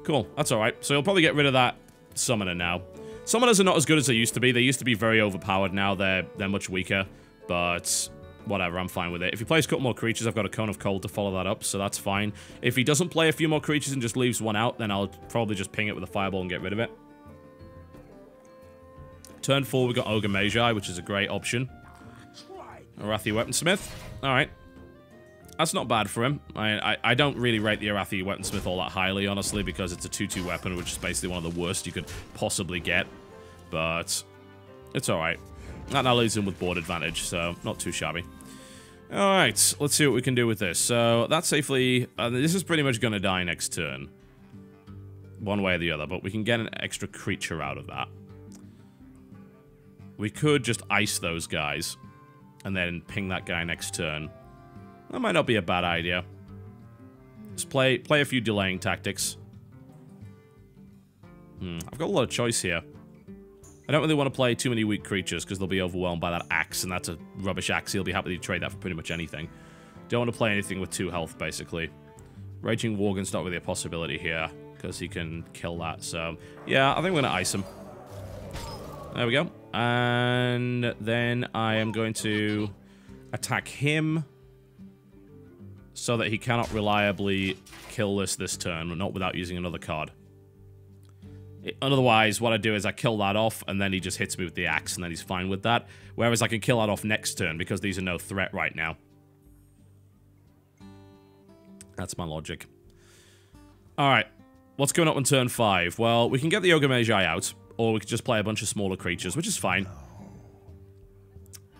Speaker 1: Cool, that's alright. So you'll probably get rid of that Summoner now. Summoners are not as good as they used to be. They used to be very overpowered. Now they're much weaker. But whatever, I'm fine with it. If he plays a couple more creatures, I've got a Cone of Cold to follow that up, so that's fine. If he doesn't play a few more creatures and just leaves one out, then I'll probably just ping it with a Fireball and get rid of it. Turn 4, we've got Ogre Magi, which is a great option. Arathi Weaponsmith. Alright. That's not bad for him. I don't really rate the Arathi Weaponsmith all that highly, honestly, because it's a 2-2 weapon, which is basically one of the worst you could possibly get. But it's alright. That now leaves him with board advantage, so not too shabby. Alright, let's see what we can do with this. So, that safely... this is pretty much going to die next turn. One way or the other, but we can get an extra creature out of that. We could just ice those guys, and then ping that guy next turn. That might not be a bad idea. Let's play a few delaying tactics. I've got a lot of choice here. I don't really want to play too many weak creatures because they'll be overwhelmed by that axe, and that's a rubbish axe. He'll be happy to trade that for pretty much anything. Don't want to play anything with 2 health, basically. Raging Worgen's not really a possibility here because he can kill that, so... Yeah, I think we're going to ice him. There we go. And then I am going to attack him so that he cannot reliably kill this turn, not without using another card. Otherwise, what I do is I kill that off, and then he just hits me with the axe, and then he's fine with that. Whereas I can kill that off next turn, because these are no threat right now. That's my logic. Alright, what's going up on turn 5? Well, we can get the Ogre Magi out, or we could just play a bunch of smaller creatures, which is fine.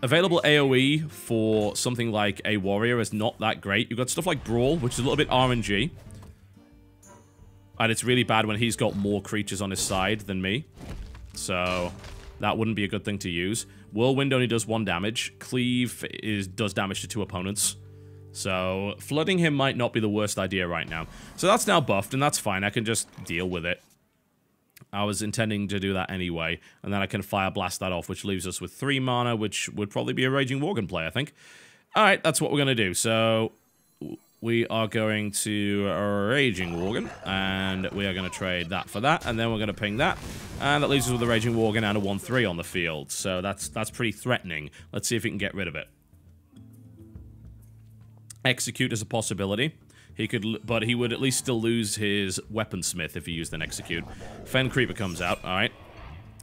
Speaker 1: Available AoE for something like a warrior is not that great. You've got stuff like Brawl, which is a little bit RNG. And it's really bad when he's got more creatures on his side than me. So, That wouldn't be a good thing to use. Whirlwind only does 1 damage. Cleave does damage to 2 opponents. So, flooding him might not be the worst idea right now. So that's now buffed, and that's fine. I can just deal with it. I was intending to do that anyway. And then I can Fire Blast that off, which leaves us with 3 mana, which would probably be a Raging Worgen play, I think. Alright, that's what we're going to do. So, we are going to Raging Worgen, and we are going to trade that for that, and then we're going to ping that. And that leaves us with a Raging Worgen and a 1/3 on the field. So that's pretty threatening. Let's see if we can get rid of it. Execute is a possibility. He could, but he would at least still lose his Weaponsmith if he used an Execute. Fen Creeper comes out, alright.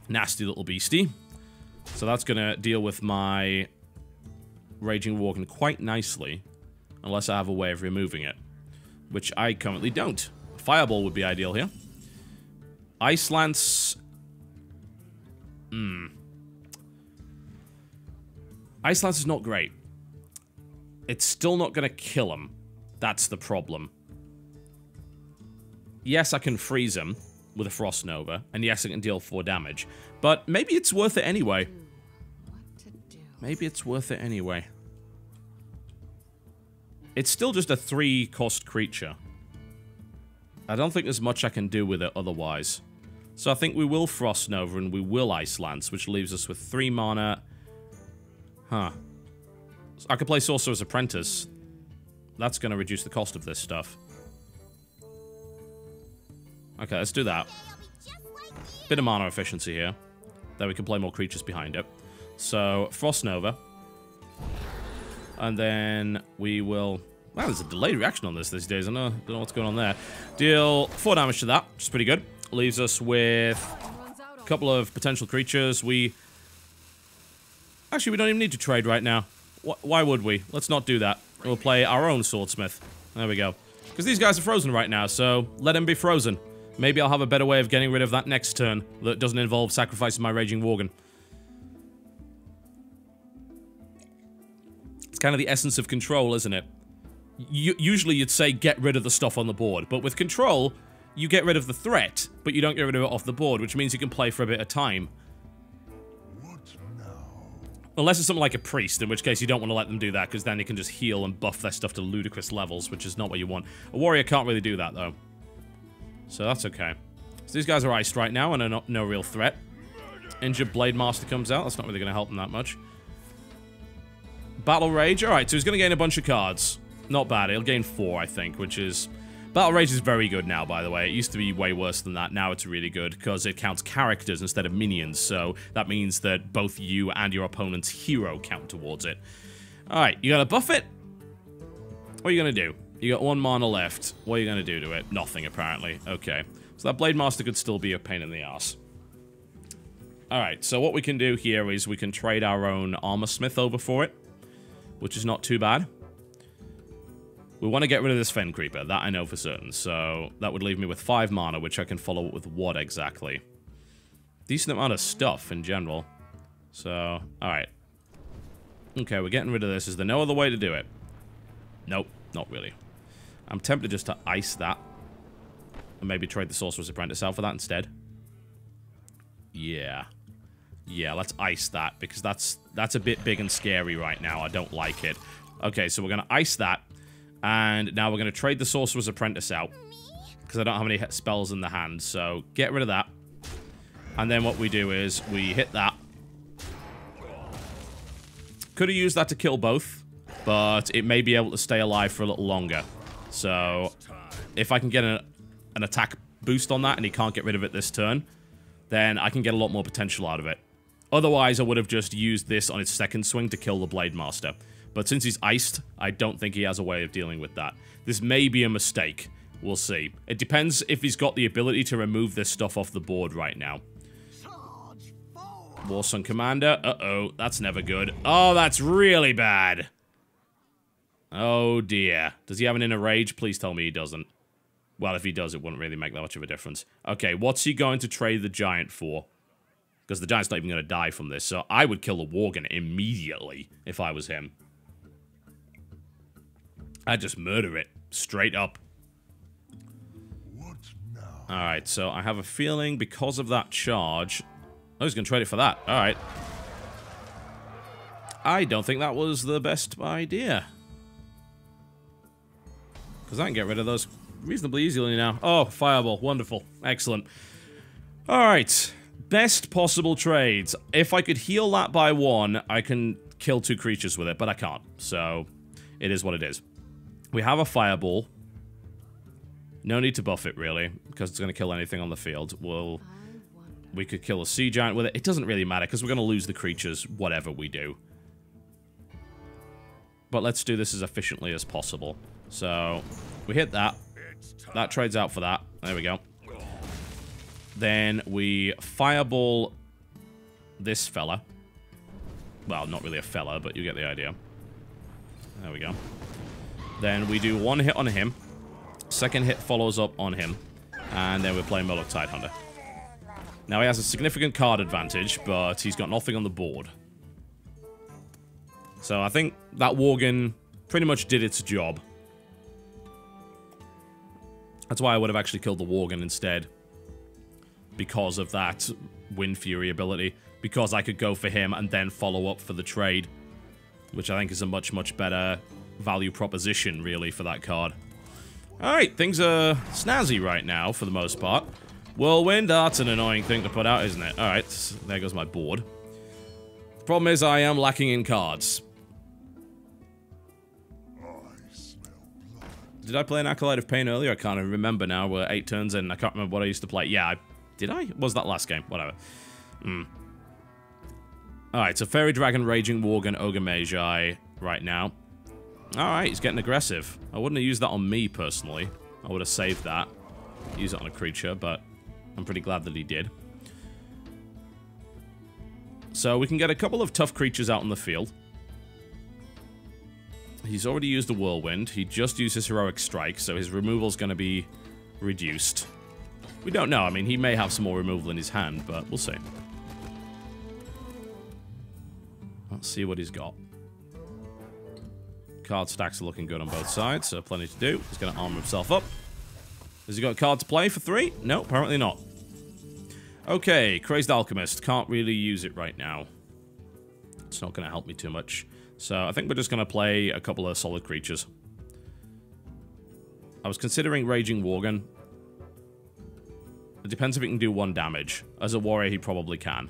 Speaker 1: Nasty little beastie. So that's going to deal with my Raging Worgen quite nicely, unless I have a way of removing it, which I currently don't. Fireball would be ideal here. Ice Lance... Ice Lance is not great. It's still not going to kill him. That's the problem. Yes, I can freeze him with a Frost Nova, and yes, I can deal 4 damage. But maybe it's worth it anyway. Maybe it's worth it anyway. It's still just a 3-cost creature. I don't think there's much I can do with it otherwise. So I think we will Frost Nova and we will Ice Lance, which leaves us with 3 mana. Huh. I could play Sorcerer's Apprentice. That's going to reduce the cost of this stuff. Okay, let's do that. Bit of mana efficiency here. Then we can play more creatures behind it. So, Frost Nova. And then we will... Wow, there's a delayed reaction on this these days. I don't know what's going on there. Deal 4 damage to that, which is pretty good. Leaves us with a couple of potential creatures. Actually, we don't even need to trade right now. Why would we? Let's not do that. We'll play our own Swordsmith. There we go. Because these guys are frozen right now, so let them be frozen. Maybe I'll have a better way of getting rid of that next turn that doesn't involve sacrificing my Raging Worgen. It's kind of the essence of control, isn't it? Usually you'd say get rid of the stuff on the board, but with control, you get rid of the threat, but you don't get rid of it off the board, which means you can play for a bit of time. Unless it's something like a priest, in which case you don't want to let them do that, because then they can just heal and buff their stuff to ludicrous levels, which is not what you want. A warrior can't really do that, though. So that's okay. So these guys are iced right now, and are no real threat. Injured Blade Master comes out. That's not really going to help them that much. Battle Rage. Alright, so he's going to gain a bunch of cards. Not bad. He'll gain 4, I think, which is... Battle Rage is very good now, by the way. It used to be way worse than that. Now it's really good, because it counts characters instead of minions, so that means that both you and your opponent's hero count towards it. Alright, you gotta buff it? What are you gonna do? You got 1 mana left. What are you gonna do to it? Nothing, apparently. Okay. So that Blade Master could still be a pain in the ass. Alright, so what we can do here is we can trade our own Armor Smith over for it, which is not too bad. We want to get rid of this Fen Creeper, that I know for certain, so that would leave me with 5 mana, which I can follow up with what exactly? Decent amount of stuff in general. So, alright. Okay, we're getting rid of this. Is there no other way to do it? Nope, not really. I'm tempted just to ice that. And maybe trade the Sorcerer's Apprentice out for that instead. Yeah. Yeah, let's ice that, because that's a bit big and scary right now. I don't like it. Okay, so we're going to ice that. And now we're going to trade the Sorcerer's Apprentice out, because I don't have any spells in the hand, so get rid of that. And then what we do is we hit that. Could have used that to kill both, but it may be able to stay alive for a little longer. So if I can get an attack boost on that and he can't get rid of it this turn, then I can get a lot more potential out of it. Otherwise, I would have just used this on its second swing to kill the Blade Master. But since he's iced, I don't think he has a way of dealing with that. This may be a mistake. We'll see. It depends if he's got the ability to remove this stuff off the board right now. Warsong Commander. Uh-oh, that's never good. Oh, that's really bad. Oh, dear. Does he have an Inner Rage? Please tell me he doesn't. Well, if he does, it wouldn't really make that much of a difference. Okay, what's he going to trade the Giant for? Because the Giant's not even going to die from this, so I would kill the Worgen immediately if I was him. I'd just murder it. Straight up. Alright, so I have a feeling because of that charge, Oh, he's going to trade it for that. All right. I don't think that was the best idea. Because I can get rid of those reasonably easily now. Oh, fireball. Wonderful. Excellent. All right. Best possible trades. If I could heal that by 1, I can kill 2 creatures with it, but I can't. So, it is what it is. We have a fireball. No need to buff it, really, because it's going to kill anything on the field. We could kill a sea giant with it. It doesn't really matter, because we're going to lose the creatures, whatever we do. But let's do this as efficiently as possible. So, we hit that. That trades out for that. There we go. Then we fireball this fella. Well, not really a fella, but you get the idea. There we go. Then we do 1 hit on him. Second hit follows up on him. And then we're playing Moloch Tidehunter. Now he has a significant card advantage, but he's got nothing on the board. So I think that Worgen pretty much did its job. That's why I would have actually killed the Worgen instead. Because of that Wind Fury ability. Because I could go for him and then follow up for the trade. Which I think is a much, much better value proposition, really, for that card. Alright, things are snazzy right now, for the most part. Whirlwind, that's an annoying thing to put out, isn't it? Alright, there goes my board. The problem is I am lacking in cards. Did I play an Acolyte of Pain earlier? I can't even remember now. We're 8 turns in. I can't remember what I used to play. Yeah, did I? Was that last game? Whatever. Alright, so Fairy Dragon, Raging Worgen, Ogre Magi right now. Alright, he's getting aggressive. I wouldn't have used that on me, personally. I would have saved that. Use it on a creature, but I'm pretty glad that he did. So we can get a couple of tough creatures out on the field. He's already used a Whirlwind. He just used his Heroic Strike, so his removal's going to be reduced. We don't know. I mean, he may have some more removal in his hand, but we'll see. Let's see what he's got. Card stacks are looking good on both sides, so plenty to do. He's going to armor himself up. Has he got a card to play for 3? No, apparently not. Okay, Crazed Alchemist. Can't really use it right now. It's not going to help me too much. So I think we're just going to play a couple of solid creatures. I was considering Raging Worgen. It depends if it can do 1 damage. As a warrior, he probably can.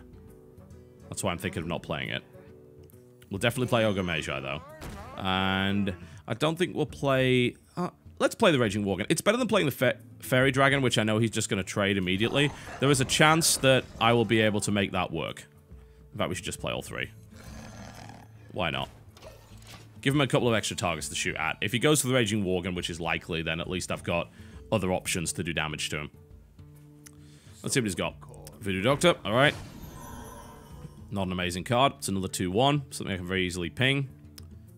Speaker 1: That's why I'm thinking of not playing it. We'll definitely play Ogre Magi, though. And I don't think we'll play... let's play the Raging Worgen. It's better than playing the Fairy Dragon, which I know he's just going to trade immediately. There is a chance that I will be able to make that work. In fact, we should just play all 3. Why not? Give him a couple of extra targets to shoot at. If he goes for the Raging Worgen, which is likely, then at least I've got other options to do damage to him. Let's see what he's got. Voodoo Doctor, alright. Not an amazing card. It's another 2-1. Something I can very easily ping.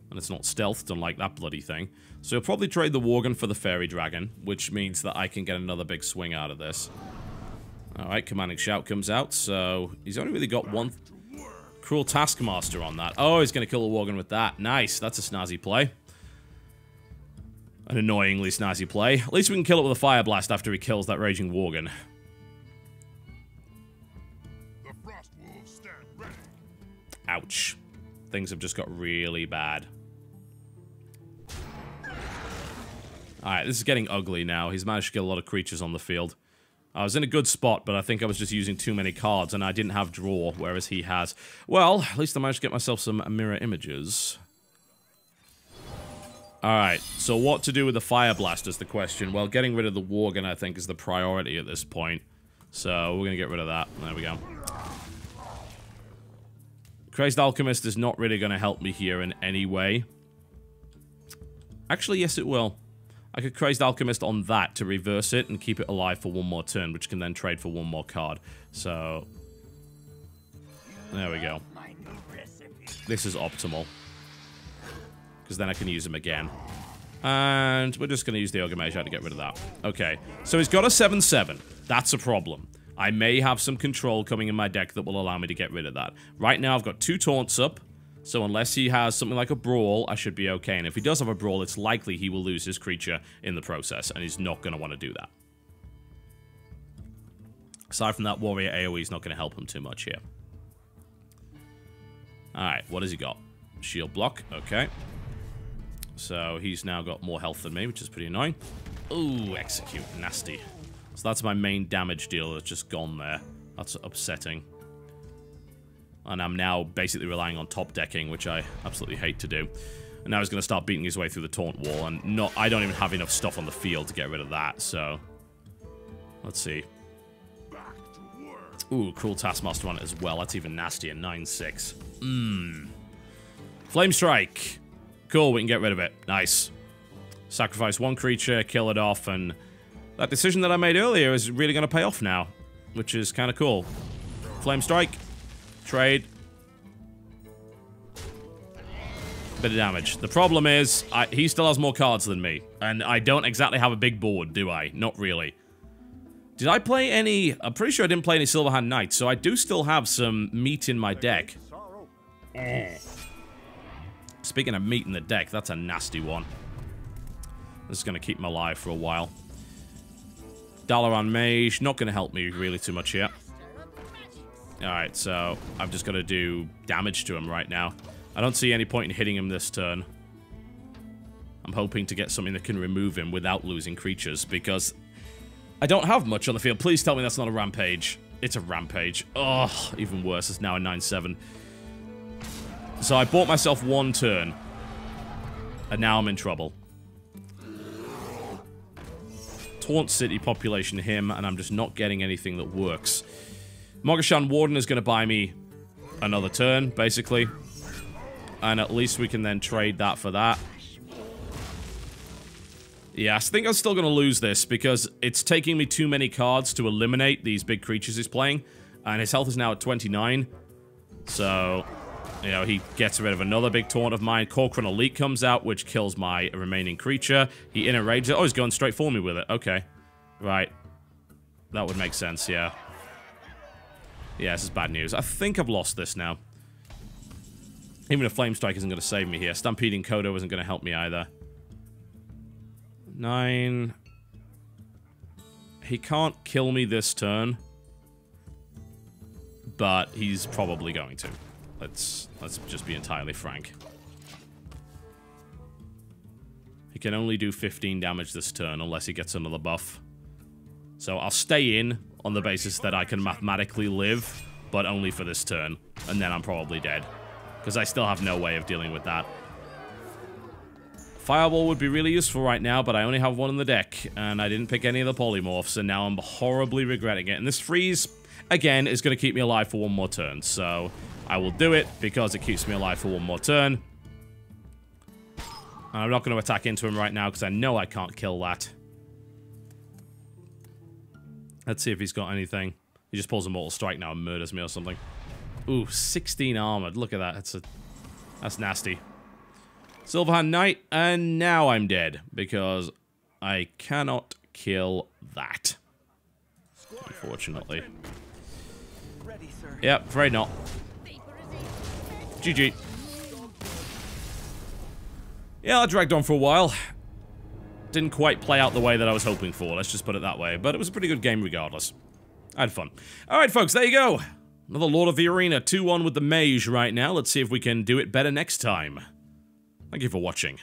Speaker 1: And it's not stealth. Don't like that bloody thing. So he'll probably trade the Worgen for the Fairy Dragon, which means that I can get another big swing out of this. Alright, Commanding Shout comes out. So he's only really got 1... Cruel Taskmaster on that. Oh, he's going to kill a Worgen with that. Nice. That's a snazzy play. An annoyingly snazzy play. At least we can kill it with a Fire Blast after he kills that Raging Worgen. Ouch. Things have just got really bad. Alright, this is getting ugly now. He's managed to get a lot of creatures on the field. I was in a good spot, but I think I was just using too many cards, and I didn't have draw, whereas he has. Well, at least I managed to get myself some mirror images. Alright, so what to do with the Fire Blast is the question. Well, getting rid of the Worgen, I think, is the priority at this point. So, we're going to get rid of that. There we go. Crazed Alchemist is not really going to help me here in any way. Actually, yes, it will. I could Crazed Alchemist on that to reverse it and keep it alive for 1 more turn, which can then trade for 1 more card. So, there we go. This is optimal. Because then I can use him again. And we're just going to use the Ogre Magi to get rid of that. Okay, so he's got a 7/7. That's a problem. I may have some control coming in my deck that will allow me to get rid of that. Right now, I've got 2 taunts up. So unless he has something like a Brawl, I should be okay. And if he does have a Brawl, it's likely he will lose his creature in the process. And he's not going to want to do that. Aside from that, warrior AoE is not going to help him too much here. Alright, what has he got? Shield block, okay. So he's now got more health than me, which is pretty annoying. Ooh, execute, nasty. So that's my main damage dealer that's just gone there. That's upsetting. And I'm now basically relying on top decking, which I absolutely hate to do. And now he's going to start beating his way through the taunt wall, and I don't even have enough stuff on the field to get rid of that, so... Let's see. Ooh, Cruel Taskmaster on it as well. That's even nastier. 9-6. Flame Strike. Cool, we can get rid of it. Nice. Sacrifice one creature, kill it off, and that decision that I made earlier is really going to pay off now, which is kind of cool. Flame Strike. Trade. Bit of damage. The problem is, he still has more cards than me, and I don't exactly have a big board, do I? Not really. Did I play any... I'm pretty sure I didn't play any Silverhand Knights, so I do still have some meat in my deck. Speaking of meat in the deck, that's a nasty one. This is going to keep him alive for a while. Dalaran Mage, not going to help me really too much here. Alright, so I've just got to do damage to him right now. I don't see any point in hitting him this turn. I'm hoping to get something that can remove him without losing creatures, because... I don't have much on the field. Please tell me that's not a rampage. It's a rampage. Oh, even worse. It's now a 9-7. So I bought myself one turn. And now I'm in trouble. Taunt City population him, and I'm just not getting anything that works. Mogashan Warden is going to buy me another turn, basically. And at least we can then trade that for that. Yeah, I think I'm still going to lose this because it's taking me too many cards to eliminate these big creatures he's playing. And his health is now at 29. So, you know, he gets rid of another big taunt of mine. Corcoran Elite comes out, which kills my remaining creature. He inner rages it. Oh, he's going straight for me with it. Okay. Right. That would make sense, yeah. Yeah, this is bad news. I think I've lost this now. Even a Flame Strike isn't going to save me here. Stampeding Kodo isn't going to help me either. 9. He can't kill me this turn, but he's probably going to. Let's just be entirely frank. He can only do 15 damage this turn unless he gets another buff. So I'll stay in on the basis that I can mathematically live, but only for this turn, and then I'm probably dead. Because I still have no way of dealing with that. Fireball would be really useful right now, but I only have one in the deck, and I didn't pick any of the polymorphs, and now I'm horribly regretting it. And this freeze, again, is going to keep me alive for one more turn, so I will do it because it keeps me alive for one more turn. And I'm not going to attack into him right now because I know I can't kill that. Let's see if he's got anything. He just pulls a Mortal Strike now and murders me or something. Ooh, 16 armored. Look at that. That's nasty. Silverhand Knight, and now I'm dead, because I cannot kill that. Unfortunately. Yep, afraid not. GG. Yeah, I dragged on for a while. Didn't quite play out the way that I was hoping for, let's just put it that way, but it was a pretty good game regardless. I had fun. Alright folks, there you go. Another Lord of the Arena, 2-1 with the Mage right now. Let's see if we can do it better next time. Thank you for watching.